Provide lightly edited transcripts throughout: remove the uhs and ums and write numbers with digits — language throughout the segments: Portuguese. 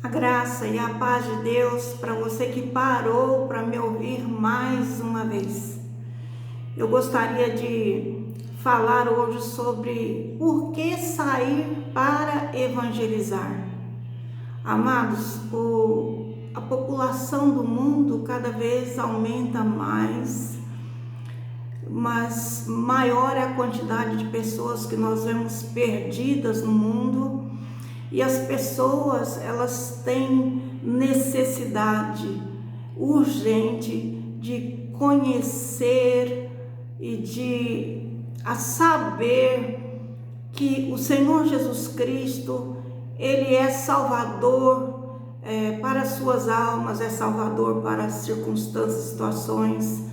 A graça e a paz de Deus para você que parou para me ouvir mais uma vez. Eu gostaria de falar hoje sobre por que sair para evangelizar. Amados, a população do mundo cada vez aumenta mais, mas maior é a quantidade de pessoas que nós vemos perdidas no mundo. E as pessoas, elas têm necessidade urgente de conhecer e de saber que o Senhor Jesus Cristo, Ele é Salvador para as suas almas, é Salvador para as circunstâncias, situações,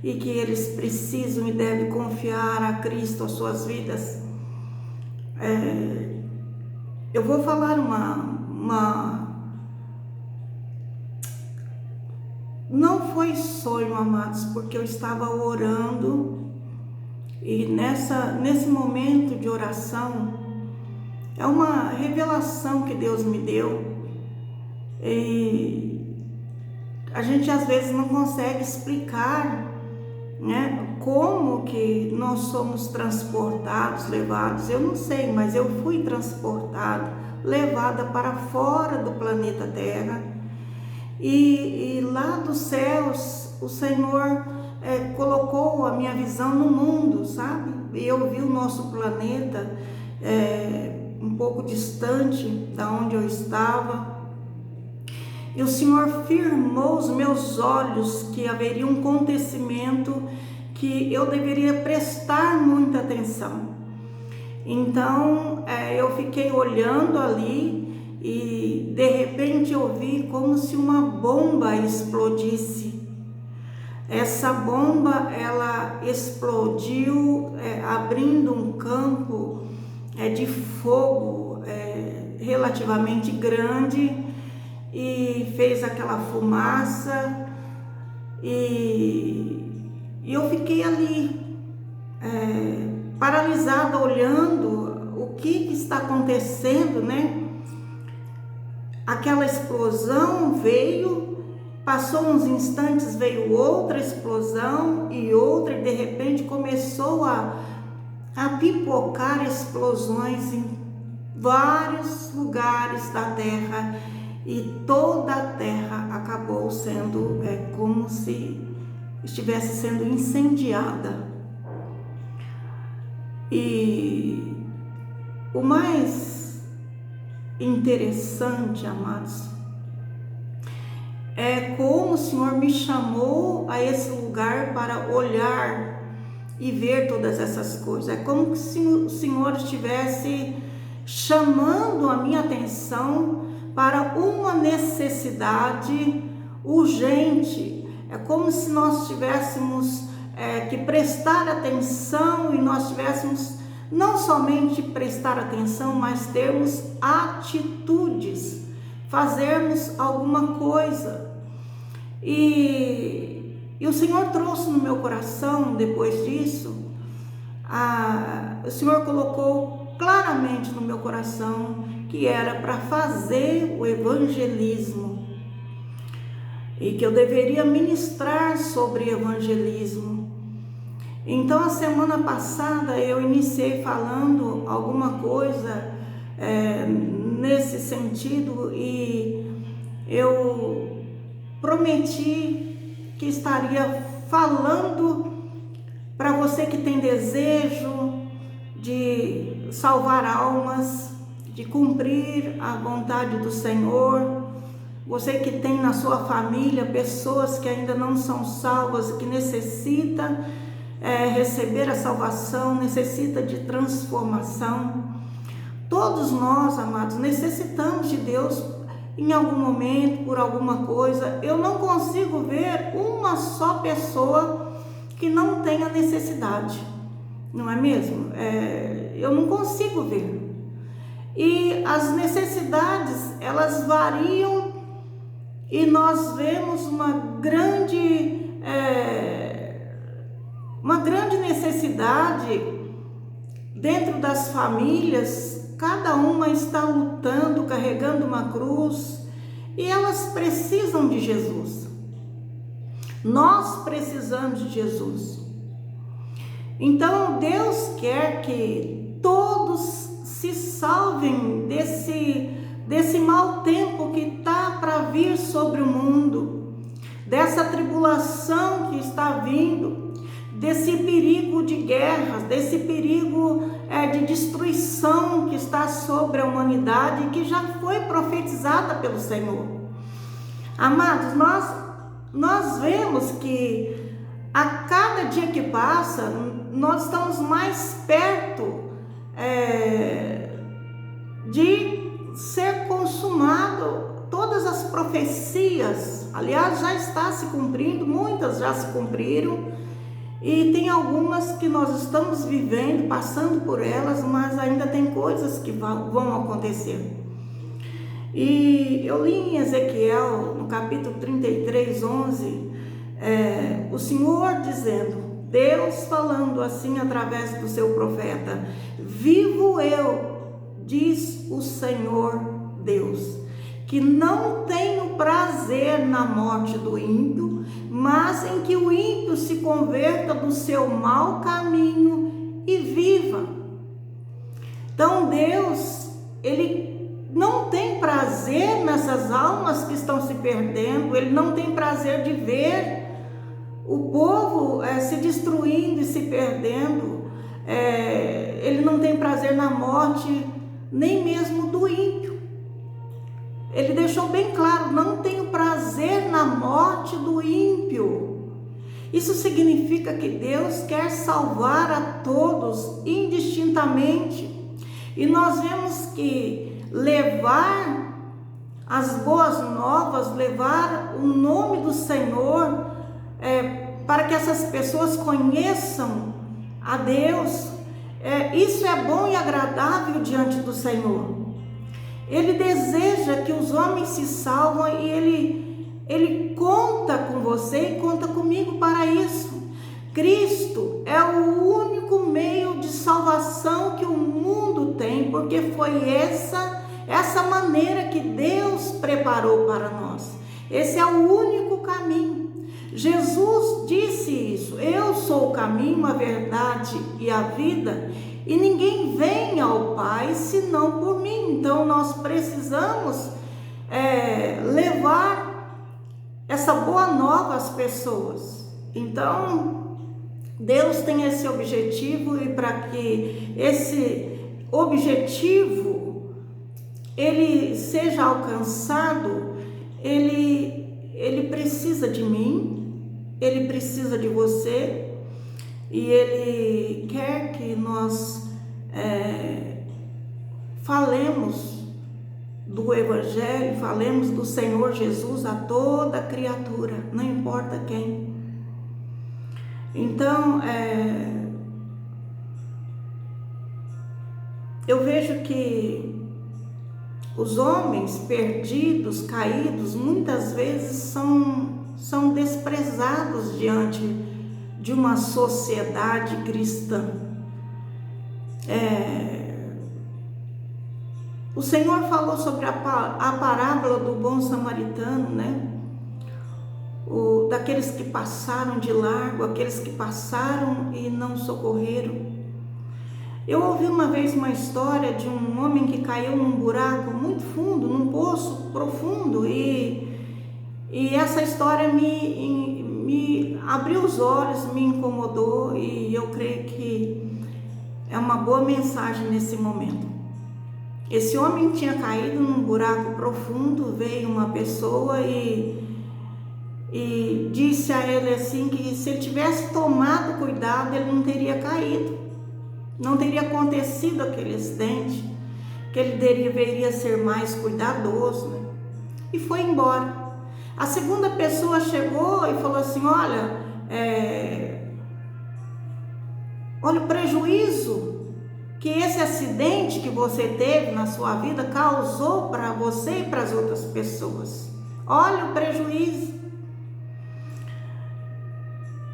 e que eles precisam e devem confiar a Cristo as suas vidas. Eu vou falar Não foi sonho, amados, porque eu estava orando e nesse momento de oração é uma revelação que Deus me deu e a gente às vezes não consegue explicar, né? Como que nós somos transportados, levados, eu não sei, mas eu fui transportada, levada para fora do planeta Terra e lá dos céus o Senhor colocou a minha visão no mundo, sabe? E eu vi o nosso planeta um pouco distante da onde eu estava. E o Senhor firmou os meus olhos que haveria um acontecimento que eu deveria prestar muita atenção. Então, eu fiquei olhando ali e de repente eu vi como se uma bomba explodisse. Essa bomba, ela explodiu abrindo um campo de fogo relativamente grande, e fez aquela fumaça e eu fiquei ali paralisada, olhando o que está acontecendo, né? Aquela explosão veio, passou uns instantes, veio outra explosão e outra, e de repente começou a pipocar explosões em vários lugares da Terra. E toda a terra acabou sendo como se estivesse sendo incendiada. E o mais interessante, amados, é como o Senhor me chamou a esse lugar para olhar e ver todas essas coisas. É como se o Senhor estivesse chamando a minha atenção para uma necessidade urgente. É como se nós tivéssemos que prestar atenção, e nós tivéssemos não somente prestar atenção, mas termos atitudes, fazermos alguma coisa. E o Senhor trouxe no meu coração, depois disso, o Senhor colocou claramente no meu coração que era para fazer o evangelismo e que eu deveria ministrar sobre evangelismo. Então, a semana passada eu iniciei falando alguma coisa nesse sentido, e eu prometi que estaria falando para você que tem desejo de salvar almas, de cumprir a vontade do Senhor. Você que tem na sua família pessoas que ainda não são salvas, que necessita receber a salvação, necessita de transformação. Todos nós, amados, necessitamos de Deus em algum momento, por alguma coisa. Eu não consigo ver uma só pessoa que não tenha necessidade, não é mesmo? Eu não consigo ver. E as necessidades, elas variam, e nós vemos uma grande necessidade dentro das famílias. Cada uma está lutando, carregando uma cruz, e elas precisam de Jesus. Nós precisamos de Jesus. Então Deus quer que todos se salvem desse mau tempo que está para vir sobre o mundo, dessa tribulação que está vindo, desse perigo de guerras, desse perigo de destruição que está sobre a humanidade, que já foi profetizada pelo Senhor. Amados, nós vemos que a cada dia que passa, nós estamos mais perto de ser consumado todas as profecias. Aliás, já está se cumprindo, muitas já se cumpriram, e tem algumas que nós estamos vivendo, passando por elas, mas ainda tem coisas que vão acontecer. E eu li em Ezequiel, no capítulo 33, 11, o Senhor dizendo, Deus falando assim através do seu profeta: vivo eu, diz o Senhor Deus, que não tenho prazer na morte do ímpio, mas em que o ímpio se converta do seu mau caminho e viva. Então Deus, Ele não tem prazer nessas almas que estão se perdendo, Ele não tem prazer de ver o povo se destruindo e se perdendo, Ele não tem prazer na morte nem mesmo do ímpio. Ele deixou bem claro, não tenho prazer na morte do ímpio. Isso significa que Deus quer salvar a todos indistintamente. E nós vemos que levar as boas novas, levar o nome do Senhor, para que essas pessoas conheçam a Deus, isso é bom e agradável diante do Senhor. Ele deseja que os homens se salvam e Ele conta com você e conta comigo para isso. Cristo é o único meio de salvação que o mundo tem, porque foi essa maneira que Deus preparou para nós. Esse é o único caminho. Jesus disse isso: eu sou o caminho, a verdade e a vida, e ninguém vem ao Pai senão por mim. Então nós precisamos levar essa boa nova às pessoas. Então Deus tem esse objetivo, e para que esse objetivo ele seja alcançado, ele precisa de mim, ele precisa de você, e Ele quer que nós falemos do Evangelho, falemos do Senhor Jesus a toda criatura, não importa quem. Então, eu vejo que os homens perdidos, caídos, muitas vezes são desprezados diante de uma sociedade cristã. O Senhor falou sobre a parábola do bom samaritano, né? Daqueles que passaram de largo, aqueles que passaram e não socorreram. Eu ouvi uma vez uma história de um homem que caiu num buraco muito fundo, num poço profundo, e essa história me abriu os olhos, me incomodou, e eu creio que é uma boa mensagem nesse momento. Esse homem tinha caído num buraco profundo, veio uma pessoa e disse a ele assim que se ele tivesse tomado cuidado, ele não teria caído, não teria acontecido aquele acidente, que ele deveria ser mais cuidadoso, né? E foi embora. A segunda pessoa chegou e falou assim: olha o prejuízo que esse acidente que você teve na sua vida causou para você e para as outras pessoas. Olha o prejuízo.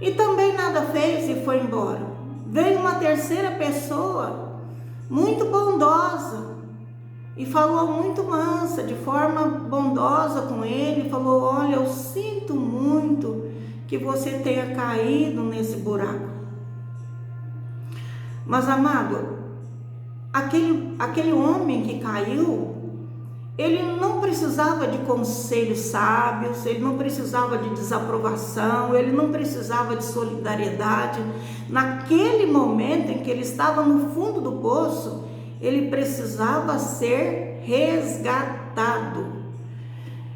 E também nada fez e foi embora. Veio uma terceira pessoa, muito bondosa, e falou muito mansa, de forma bondosa com ele, falou: olha, eu sinto muito que você tenha caído nesse buraco. Mas, amado, aquele homem que caiu, ele não precisava de conselhos sábios, ele não precisava de desaprovação, ele não precisava de solidariedade. Naquele momento em que ele estava no fundo do poço, ele precisava ser resgatado.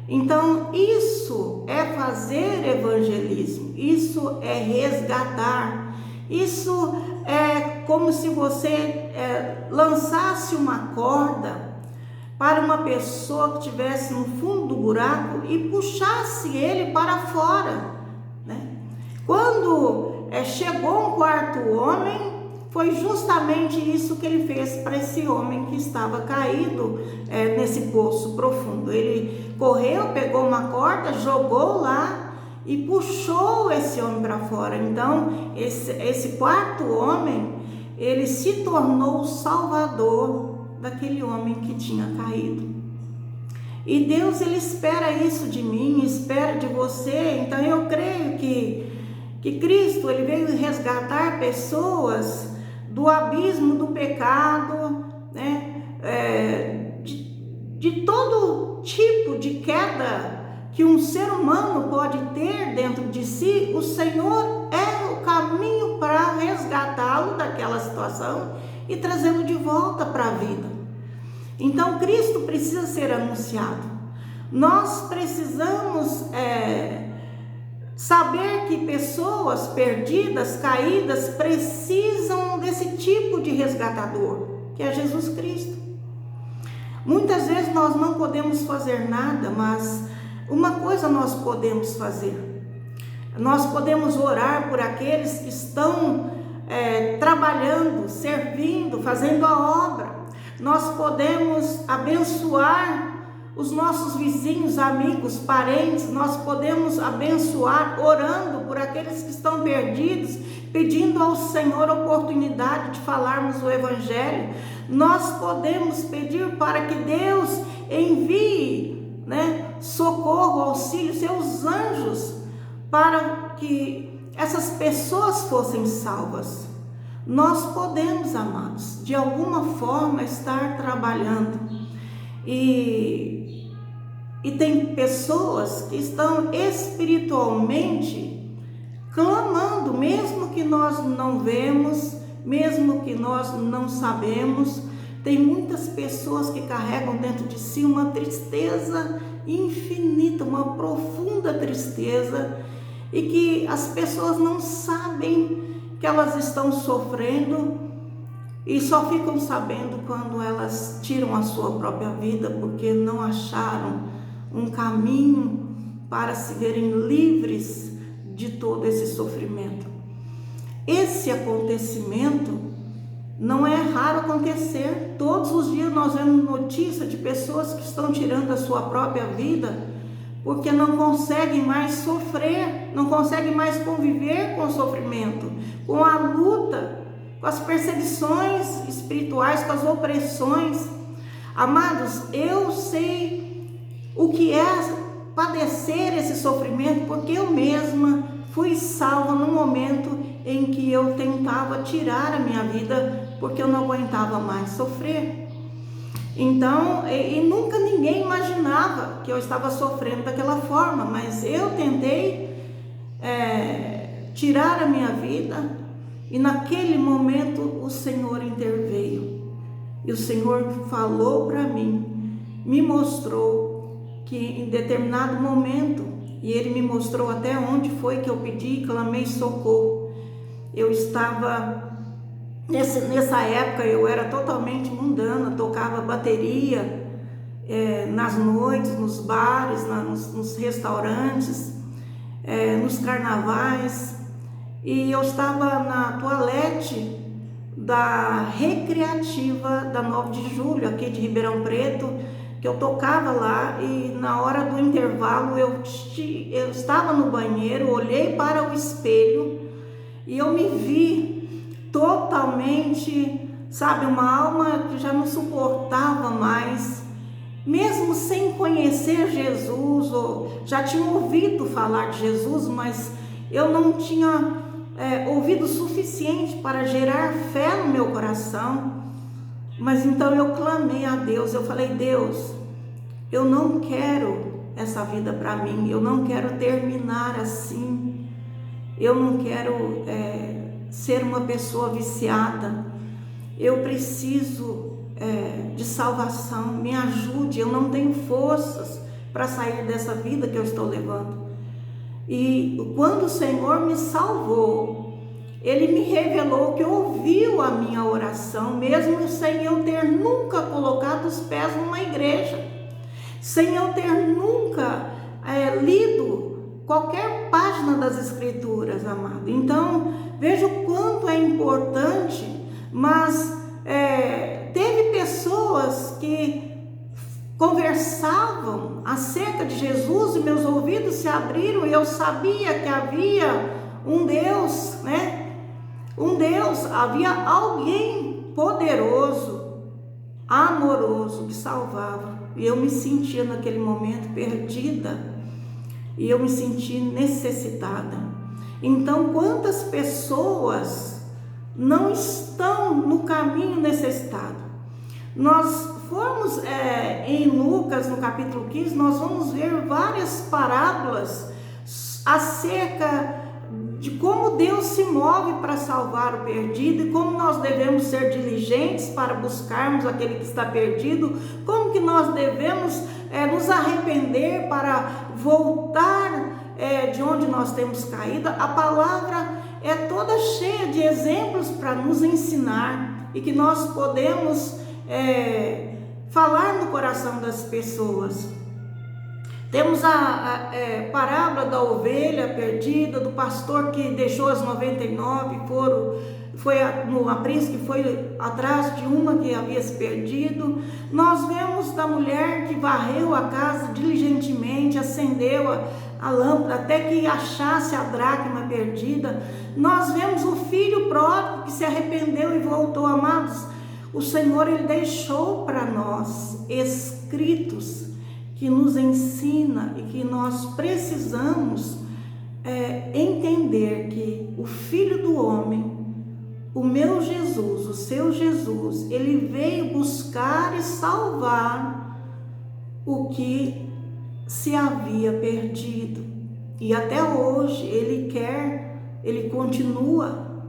Então, isso é fazer evangelismo, isso é resgatar, isso é como se você lançasse uma corda para uma pessoa que estivesse no fundo do buraco e puxasse ele para fora, né? Quando chegou um quarto homem, foi justamente isso que ele fez para esse homem que estava caído nesse poço profundo. Ele correu, pegou uma corda, jogou lá e puxou esse homem para fora. Então, esse quarto homem, ele se tornou o salvador daquele homem que tinha caído. E Deus, ele espera isso de mim, espera de você. Então eu creio que Cristo, ele veio resgatar pessoas do abismo do pecado, né? De todo tipo de queda que um ser humano pode ter dentro de si. O Senhor é o caminho para resgatá-lo daquela situação e trazê-lo de volta para a vida. Então Cristo precisa ser anunciado. Nós precisamos saber que pessoas perdidas, caídas, precisam desse tipo de resgatador, que é Jesus Cristo. Muitas vezes nós não podemos fazer nada, mas uma coisa nós podemos fazer. Nós podemos orar por aqueles que estão trabalhando, servindo, fazendo a obra. Nós podemos abençoar os nossos vizinhos, amigos, parentes. Nós podemos abençoar orando por aqueles que estão perdidos, pedindo ao Senhor oportunidade de falarmos o Evangelho. Nós podemos pedir para que Deus envie, socorro, auxílio, seus anjos, para que essas pessoas fossem salvas. Nós podemos, amados, de alguma forma estar trabalhando. E tem pessoas que estão espiritualmente clamando, mesmo que nós não vemos, mesmo que nós não sabemos. Tem muitas pessoas que carregam dentro de si uma tristeza infinita, uma profunda tristeza, e que as pessoas não sabem que elas estão sofrendo e só ficam sabendo quando elas tiram a sua própria vida, porque não acharam um caminho para se verem livres de todo esse sofrimento. Esse acontecimento não é raro acontecer. Todos os dias nós vemos notícias de pessoas que estão tirando a sua própria vida porque não conseguem mais sofrer, não conseguem mais conviver com o sofrimento, com a luta, com as perseguições espirituais, com as opressões. Amados, eu sei o que é padecer esse sofrimento, porque eu mesma fui salva no momento em que eu tentava tirar a minha vida, porque eu não aguentava mais sofrer. Então, e nunca ninguém imaginava que eu estava sofrendo daquela forma, mas eu tentei tirar a minha vida, e naquele momento o Senhor interveio. E o Senhor falou para mim, me mostrou que em determinado momento, e Ele me mostrou até onde foi que eu pedi e clamei socorro. Eu estava... Nessa época eu era totalmente mundana, tocava bateria nas noites, nos bares, nos restaurantes, nos carnavais, e eu estava na toalete da recreativa da 9 de julho, aqui de Ribeirão Preto, que eu tocava lá, e na hora do intervalo eu estava no banheiro, olhei para o espelho e eu me vi totalmente sabe, uma alma que já não suportava mais, mesmo sem conhecer Jesus, ou já tinha ouvido falar de Jesus, mas eu não tinha ouvido o suficiente para gerar fé no meu coração. Mas então eu clamei a Deus, eu falei: Deus, eu não quero essa vida para mim, eu não quero terminar assim, eu não quero ser uma pessoa viciada, eu preciso de salvação, me ajude, eu não tenho forças para sair dessa vida que eu estou levando. E quando o Senhor me salvou, Ele me revelou que ouviu a minha oração, mesmo sem eu ter nunca colocado os pés numa igreja, sem eu ter nunca lido qualquer página das Escrituras, amado. Então, veja o quanto é importante, mas teve pessoas que conversavam acerca de Jesus e meus ouvidos se abriram e eu sabia que havia um Deus, né? Um Deus, havia alguém poderoso, amoroso, que salvava. E eu me sentia naquele momento perdida, e eu me sentia necessitada. Então, quantas pessoas não estão no caminho necessitado? Nós formos em Lucas, no capítulo 15, nós vamos ver várias parábolas acerca de como Deus se move para salvar o perdido e como nós devemos ser diligentes para buscarmos aquele que está perdido, como que nós devemos nos arrepender para voltar de onde nós temos caído. A palavra é toda cheia de exemplos para nos ensinar e que nós podemos falar no coração das pessoas. Temos a parábola da ovelha perdida, do pastor que deixou as 99, foi no aprisco que foi atrás de uma que havia se perdido. Nós vemos da mulher que varreu a casa diligentemente, acendeu a lâmpada até que achasse a dracma perdida. Nós vemos o filho pródigo que se arrependeu e voltou. Amados, o Senhor, Ele deixou para nós escritos que nos ensina e que nós precisamos entender que o Filho do Homem, o meu Jesus, o seu Jesus, Ele veio buscar e salvar o que se havia perdido. E até hoje Ele continua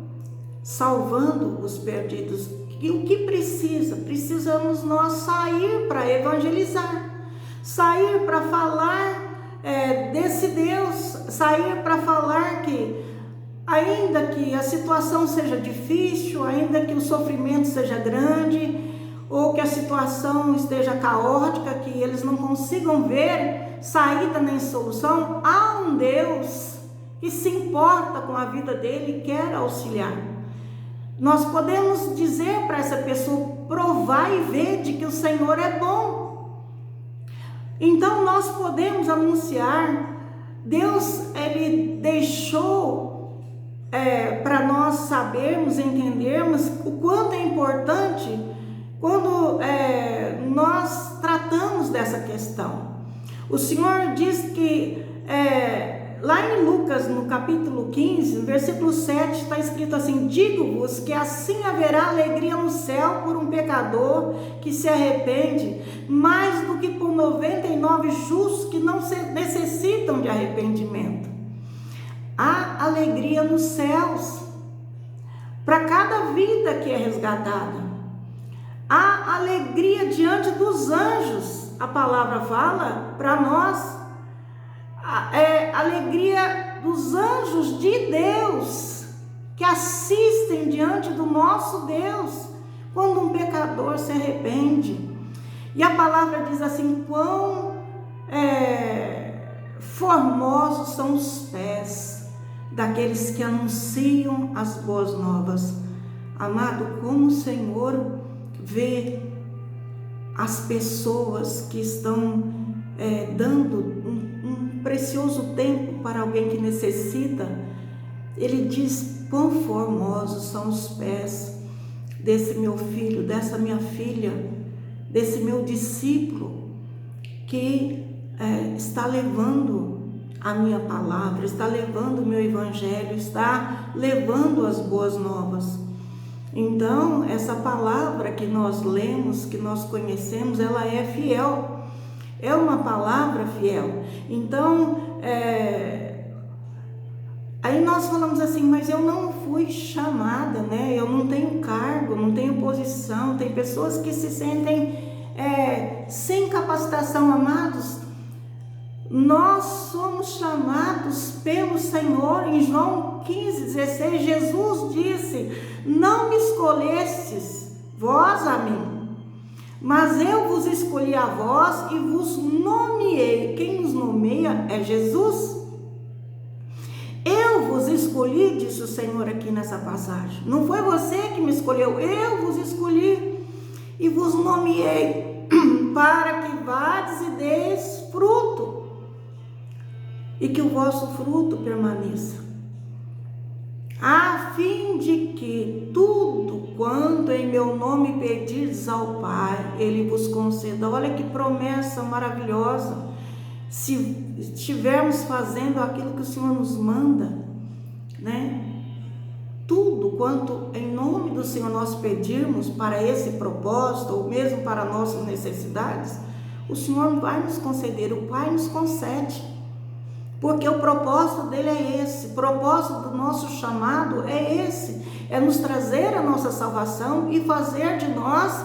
salvando os perdidos. E o que precisa? Precisamos nós sair para evangelizar. Sair para falar desse Deus, sair para falar que ainda que a situação seja difícil, ainda que o sofrimento seja grande, ou que a situação esteja caótica, que eles não consigam ver saída nem solução, há um Deus que se importa com a vida dele e quer auxiliar. Nós podemos dizer para essa pessoa: provar e ver de que o Senhor é bom. Então nós podemos anunciar. Deus, Ele deixou para nós sabermos, entendermos o quanto é importante quando nós tratamos dessa questão. O Senhor diz que lá em Lucas, no capítulo 15, no versículo 7, está escrito assim: digo-vos que assim haverá alegria no céu por um pecador que se arrepende, mais do que por 99 justos que não necessitam de arrependimento. Há alegria nos céus para cada vida que é resgatada. Há alegria diante dos anjos. A palavra fala para nós. Alegria dos anjos de Deus que assistem diante do nosso Deus quando um pecador se arrepende. E a palavra diz assim: quão formosos são os pés daqueles que anunciam as boas novas. Amado, como o Senhor vê as pessoas que estão dando um precioso tempo para alguém que necessita. Ele diz: quão formosos são os pés desse meu filho, dessa minha filha, desse meu discípulo que está levando a minha palavra, está levando o meu evangelho, está levando as boas novas. Então, essa palavra que nós lemos, que nós conhecemos, ela é fiel, é uma palavra fiel. Então, aí nós falamos assim, mas eu não fui chamada, né? Eu não tenho cargo, não tenho posição. Tem pessoas que se sentem sem capacitação. Amados, nós somos chamados pelo Senhor. Em João 15:16, Jesus disse: não me escolhestes vós a mim, mas eu vos escolhi a vós e vos nomeei. Quem nos nomeia é Jesus. Eu vos escolhi, disse o Senhor aqui nessa passagem. Não foi você que me escolheu, eu vos escolhi e vos nomeei para que vades e deis fruto e que o vosso fruto permaneça, a fim de que tudo quanto em meu nome pedirdes ao Pai, Ele vos conceda. Olha que promessa maravilhosa. Se estivermos fazendo aquilo que o Senhor nos manda, né? Tudo quanto em nome do Senhor nós pedirmos para esse propósito, ou mesmo para nossas necessidades, o Senhor vai nos conceder, o Pai nos concede. Porque o propósito dele é esse, o propósito do nosso chamado é esse, é nos trazer a nossa salvação e fazer de nós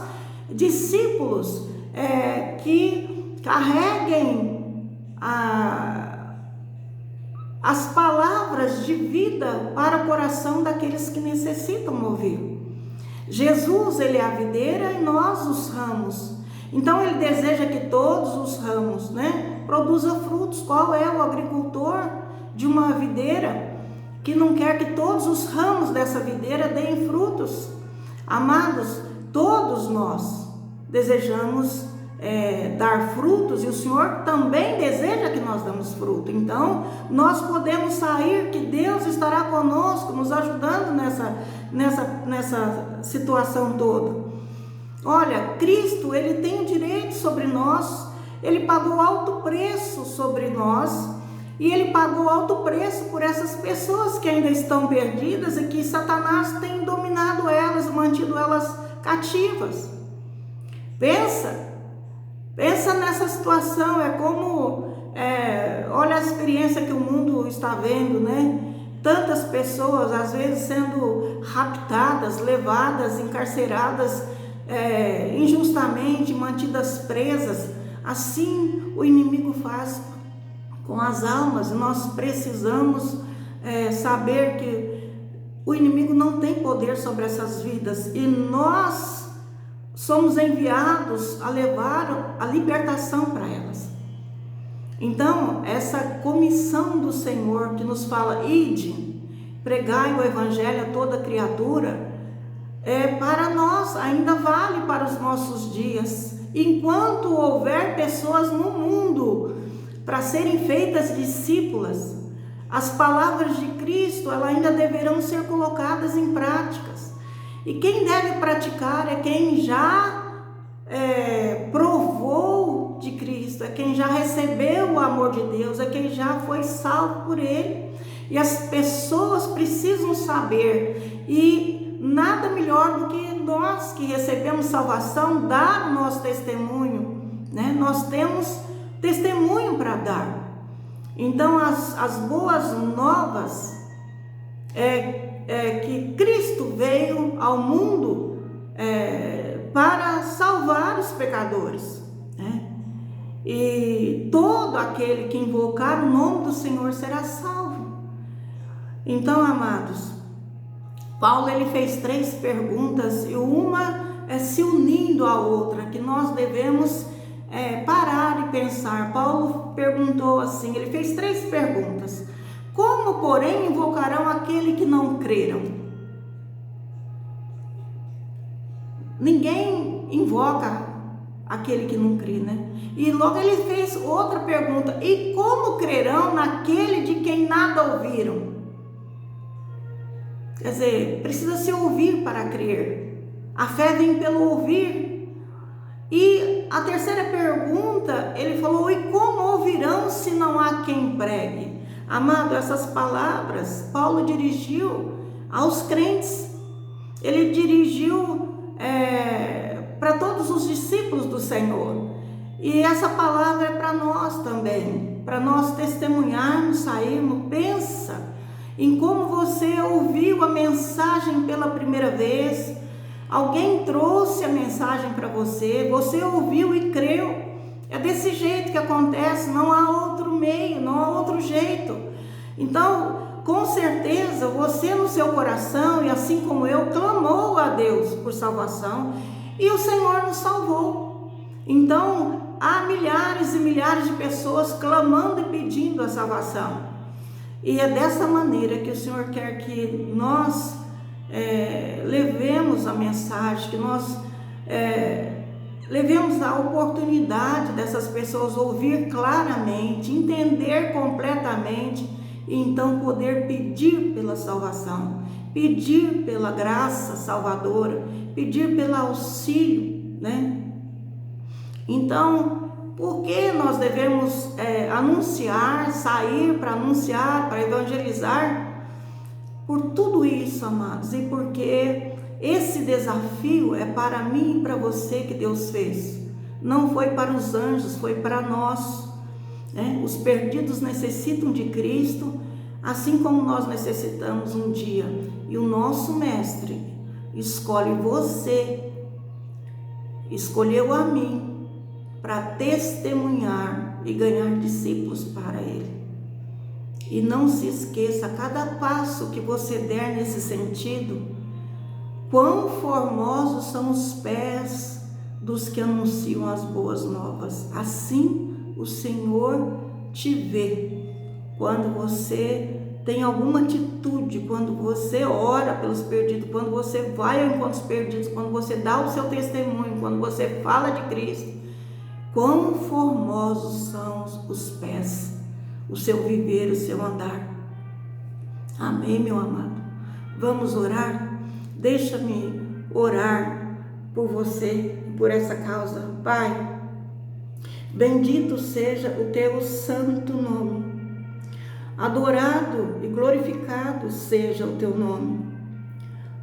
discípulos que carreguem as palavras de vida para o coração daqueles que necessitam ouvir. Jesus, ele é a videira e nós os ramos. Então ele deseja que todos os ramos, né, produzam frutos. Qual é o agricultor de uma videira que não quer que todos os ramos dessa videira deem frutos? Amados, todos nós desejamos dar frutos, e o Senhor também deseja que nós damos fruto. Então nós podemos sair, que Deus estará conosco, nos ajudando nessa situação toda. Olha, Cristo, ele tem o direito sobre nós, ele pagou alto preço sobre nós, e ele pagou alto preço por essas pessoas que ainda estão perdidas e que Satanás tem dominado elas, mantido elas cativas. Pensa nessa situação. É como, olha a experiência que o mundo está vendo, né? Tantas pessoas, às vezes, sendo raptadas, levadas, encarceradas, injustamente, mantidas presas. Assim o inimigo faz com as almas. Nós precisamos saber que o inimigo não tem poder sobre essas vidas, e nós somos enviados a levar a libertação para elas. Então, essa comissão do Senhor que nos fala: ide, pregai o evangelho a toda criatura, para nós ainda vale para os nossos dias. Enquanto houver pessoas no mundo para serem feitas discípulas, as palavras de Cristo elas ainda deverão ser colocadas em práticas. E quem deve praticar é quem já provou de Cristo, é quem já recebeu o amor de Deus, é quem já foi salvo por Ele. E as pessoas precisam saber, e nada melhor do que nós que recebemos salvação dar o nosso testemunho, né? Nós temos testemunho para dar. Então as boas novas que Cristo veio ao mundo para salvar os pecadores, né? E todo aquele que invocar o nome do Senhor será salvo. Então, amados, Paulo ele fez 3 perguntas, e uma se unindo à outra, que nós devemos parar e pensar. Paulo perguntou assim, ele fez 3 perguntas. Como, porém, invocarão aquele que não creram? Ninguém invoca aquele que não crê, né? E logo ele fez outra pergunta: e como crerão naquele de quem nada ouviram? Quer dizer, precisa se ouvir para crer. A fé vem pelo ouvir. E a terceira pergunta, ele falou: e como ouvirão se não há quem pregue? Amado, essas palavras Paulo dirigiu aos crentes. Ele dirigiu para todos os discípulos do Senhor. E essa palavra é para nós também, para nós testemunharmos, sairmos. Pensa em como você ouviu a mensagem pela primeira vez. Alguém trouxe a mensagem para você, você ouviu e creu. É desse jeito que acontece, não há outro meio, não há outro jeito. Então, com certeza, você no seu coração, e assim como eu, clamou a Deus por salvação, e o Senhor nos salvou. Então, há milhares e milhares de pessoas clamando e pedindo a salvação. E é dessa maneira que o Senhor quer que nós levemos a mensagem, que nós levemos a oportunidade dessas pessoas ouvir claramente, entender completamente, e então poder pedir pela salvação, pedir pela graça salvadora, pedir pelo auxílio, né? Então, por que nós devemos anunciar, sair para anunciar, para evangelizar? Por tudo isso, amados, e porque esse desafio é para mim e para você que Deus fez. Não foi para os anjos, foi para nós, né? Os perdidos necessitam de Cristo, assim como nós necessitamos um dia. E o nosso Mestre escolhe você, escolheu a mim para testemunhar e ganhar discípulos para Ele. E não se esqueça, a cada passo que você der nesse sentido, quão formosos são os pés dos que anunciam as boas novas. Assim o Senhor te vê quando você tem alguma atitude, quando você ora pelos perdidos, quando você vai ao encontro dos perdidos, quando você dá o seu testemunho, quando você fala de Cristo. Quão formosos são os pés, o seu viver, o seu andar. Amém, meu amado? Vamos orar? Deixa-me orar por você, por essa causa. Pai, bendito seja o teu santo nome. Adorado e glorificado seja o teu nome.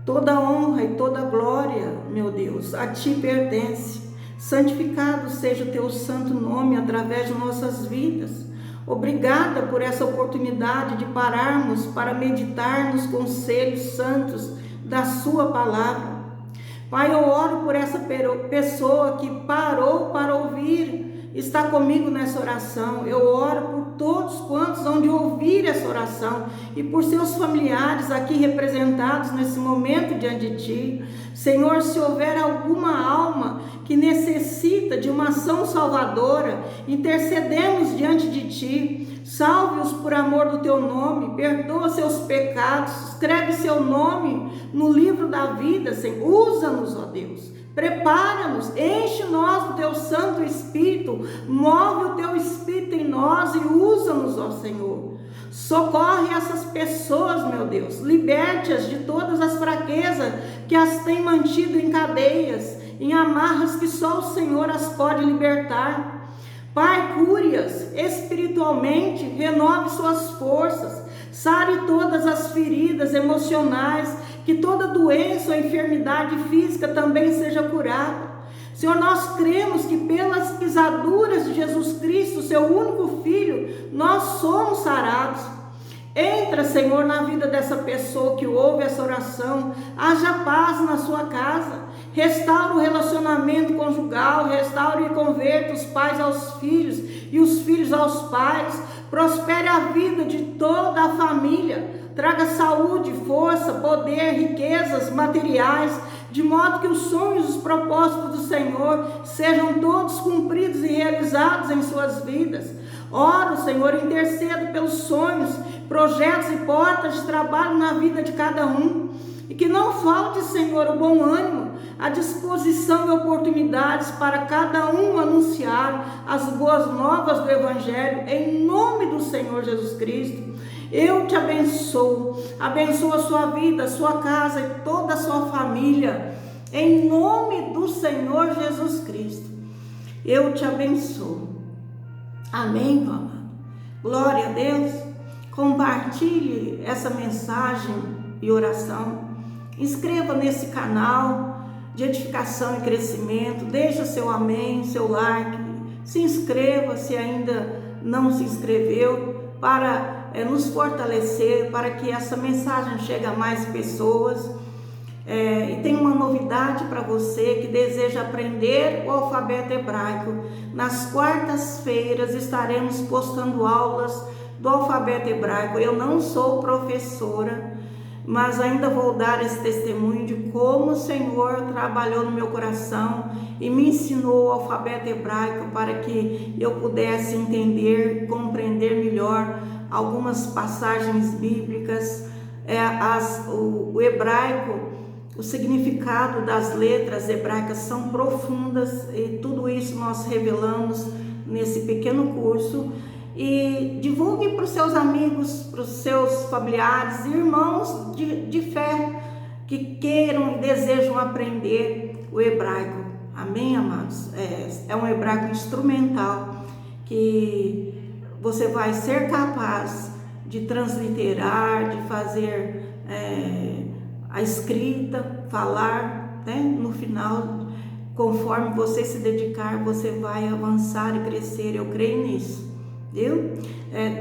Toda honra e toda glória, meu Deus, a ti pertence. Santificado seja o teu santo nome através de nossas vidas. Obrigada por essa oportunidade de pararmos para meditar nos conselhos santos da sua palavra. Pai, eu oro por essa pessoa que parou para ouvir, está comigo nessa oração. Eu oro por todos quantos hão de ouvir essa oração e por seus familiares aqui representados nesse momento diante de Ti. Senhor, se houver alguma alma que necessita de uma ação salvadora, intercedemos diante de Ti. Salve-os por amor do Teu nome, perdoa seus pecados, escreve seu nome no livro da vida, Senhor. Usa-nos, ó Deus, prepara-nos, enche-nos do Teu Santo Espírito, move o Teu Espírito em nós e usa-nos, ó Senhor. Socorre essas pessoas, meu Deus, liberte-as de todas as fraquezas que as têm mantido em cadeias, em amarras que só o Senhor as pode libertar. Pai, cure-as espiritualmente, renove suas forças, sare todas as feridas emocionais, que toda doença ou enfermidade física também seja curada. Senhor, nós cremos que pelas pisaduras de Jesus Cristo, seu único Filho, nós somos sarados. Entra, Senhor, na vida dessa pessoa que ouve essa oração, haja paz na sua casa, restaura o relacionamento conjugal, restaura e converta os pais aos filhos e os filhos aos pais, prospere a vida de toda a família, traga saúde, força, poder, riquezas materiais, de modo que os sonhos e os propósitos do Senhor sejam todos cumpridos e realizados em suas vidas. Oro, Senhor, intercedo pelos sonhos, projetos e portas de trabalho na vida de cada um, e que não falte, Senhor, o bom ânimo, a disposição e oportunidades para cada um anunciar as boas novas do Evangelho, em nome do Senhor Jesus Cristo. Eu te abençoo, abençoo a sua vida, a sua casa e toda a sua família. Em nome do Senhor Jesus Cristo, eu te abençoo. Amém, meu amado? Glória a Deus. Compartilhe essa mensagem e oração. Inscreva nesse canal de edificação e crescimento. Deixa seu amém, seu like. Se inscreva se ainda não se inscreveu, para nos fortalecer, para que essa mensagem chegue a mais pessoas. E tem uma novidade para você que deseja aprender o alfabeto hebraico. Nas quartas-feiras estaremos postando aulas do alfabeto hebraico. Eu não sou professora, mas ainda vou dar esse testemunho de como o Senhor trabalhou no meu coração e me ensinou o alfabeto hebraico para que eu pudesse entender, compreender melhor algumas passagens bíblicas. O hebraico, o significado das letras hebraicas são profundas e tudo isso nós revelamos nesse pequeno curso. E divulgue para os seus amigos, para os seus familiares, irmãos de fé que queiram e desejam aprender o hebraico. Amém, amados? É um hebraico instrumental que você vai ser capaz de transliterar, de fazer a escrita, falar, né? No final, conforme você se dedicar, você vai avançar e crescer. Eu creio nisso, viu?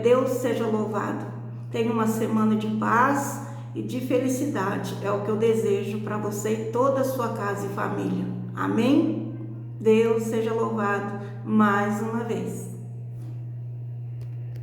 Deus seja louvado. Tenha uma semana de paz e de felicidade. É o que eu desejo para você e toda a sua casa e família. Amém? Deus seja louvado mais uma vez.